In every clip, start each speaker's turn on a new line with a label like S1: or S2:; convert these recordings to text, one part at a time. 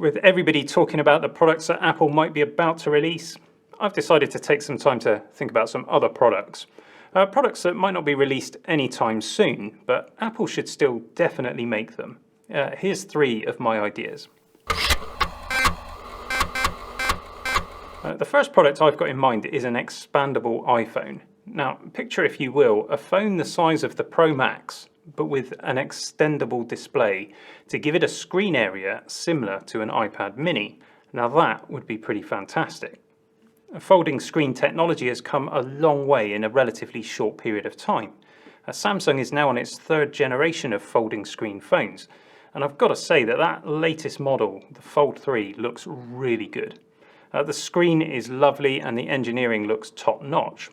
S1: With everybody talking about the products that Apple might be about to release, I've decided to take some time to think about some other products. Products that might not be released anytime soon, but Apple should still definitely make them. Here's 3 of my ideas. The first product I've got in mind is an expandable iPhone. Now, picture, if you will, a phone the size of the Pro Max, but with an extendable display to give it a screen area similar to an iPad mini. Now that would be pretty fantastic. Folding screen technology has come a long way in a relatively short period of time. Samsung is now on its 3rd generation of folding screen phones, and I've got to say that latest model, the Fold 3, looks really good. The screen is lovely and the engineering looks top-notch.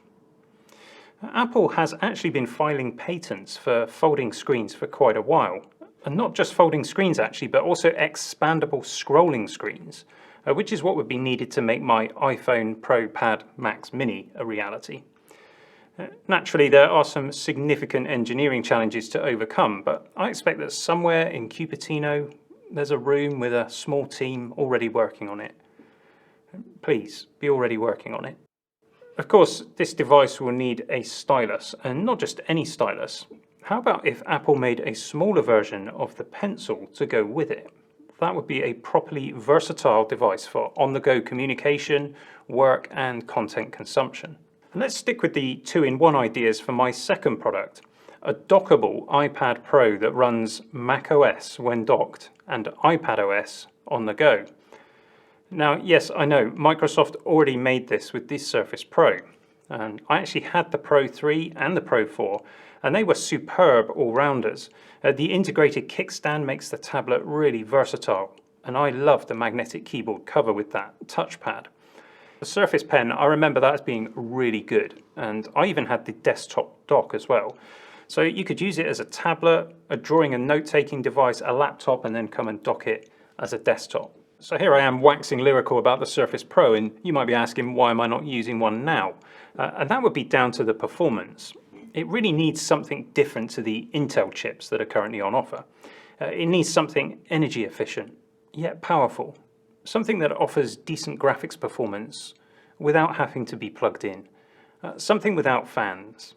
S1: Apple has actually been filing patents for folding screens for quite a while. And not just folding screens actually, but also expandable scrolling screens, which is what would be needed to make my iPhone Pro Pad Max Mini a reality. Naturally, there are some significant engineering challenges to overcome, but I expect that somewhere in Cupertino, there's a room with a small team already working on it. Please, be already working on it. Of course, this device will need a stylus, and not just any stylus. How about if Apple made a smaller version of the pencil to go with it? That would be a properly versatile device for on-the-go communication, work and content consumption. And let's stick with the 2-in-1 ideas for my second product, a dockable iPad Pro that runs macOS when docked and iPadOS on the go. Now, yes, I know, Microsoft already made this with this Surface Pro, and I actually had the Pro 3 and the Pro 4, and they were superb all-rounders. The integrated kickstand makes the tablet really versatile, and I love the magnetic keyboard cover with that touchpad. The Surface Pen, I remember that as being really good, and I even had the desktop dock as well. So you could use it as a tablet, a drawing and note-taking device, a laptop, and then come and dock it as a desktop. So here I am waxing lyrical about the Surface Pro, and you might be asking, why am I not using one now? And that would be down to the performance. It really needs something different to the Intel chips that are currently on offer. It needs something energy efficient, yet powerful. Something that offers decent graphics performance without having to be plugged in. Something without fans.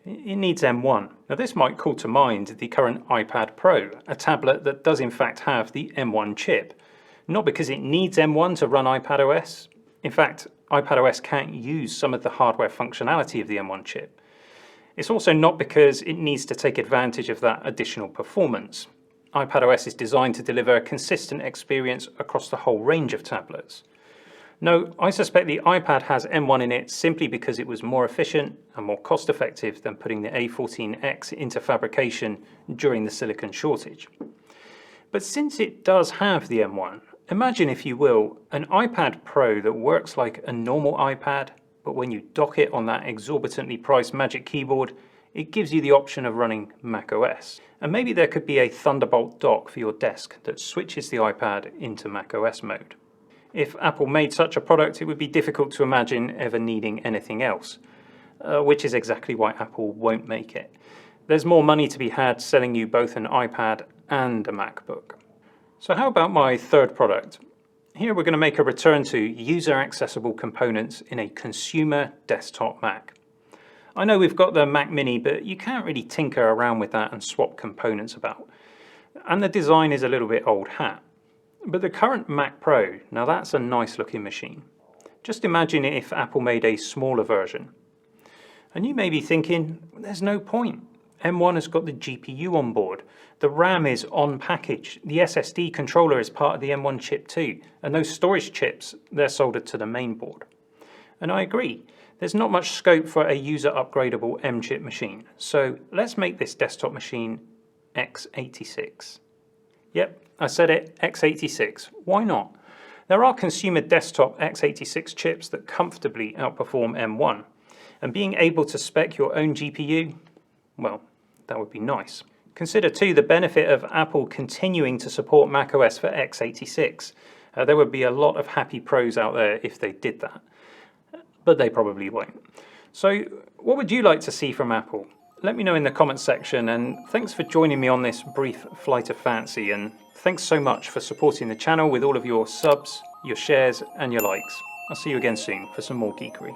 S1: It needs M1. Now this might call to mind the current iPad Pro, a tablet that does in fact have the M1 chip. Not because it needs M1 to run iPadOS. In fact, iPadOS can't use some of the hardware functionality of the M1 chip. It's also not because it needs to take advantage of that additional performance. iPadOS is designed to deliver a consistent experience across the whole range of tablets. No, I suspect the iPad has M1 in it simply because it was more efficient and more cost-effective than putting the A14X into fabrication during the silicon shortage. But since it does have the M1, imagine, if you will, an iPad Pro that works like a normal iPad, but when you dock it on that exorbitantly priced Magic Keyboard, it gives you the option of running macOS. And maybe there could be a Thunderbolt dock for your desk that switches the iPad into macOS mode. If Apple made such a product, it would be difficult to imagine ever needing anything else, which is exactly why Apple won't make it. There's more money to be had selling you both an iPad and a MacBook. So how about my third product? Here we're going to make a return to user-accessible components in a consumer desktop Mac. I know we've got the Mac Mini, but you can't really tinker around with that and swap components about. And the design is a little bit old hat. But the current Mac Pro, now that's a nice looking machine. Just imagine if Apple made a smaller version. And you may be thinking, there's no point. M1 has got the GPU on board, the RAM is on package, the SSD controller is part of the M1 chip too, and those storage chips, they're soldered to the main board. And I agree, there's not much scope for a user-upgradable M-chip machine, so let's make this desktop machine x86. Yep, I said it, x86. Why not? There are consumer desktop x86 chips that comfortably outperform M1, and being able to spec your own GPU, well, that would be nice. Consider too the benefit of Apple continuing to support macOS for x86. There would be a lot of happy pros out there if they did that, but they probably won't. So what would you like to see from Apple? Let me know in the comments section, and thanks for joining me on this brief flight of fancy, and Thanks so much for supporting the channel with all of your subs, your shares and your likes. I'll see you again soon for some more geekery.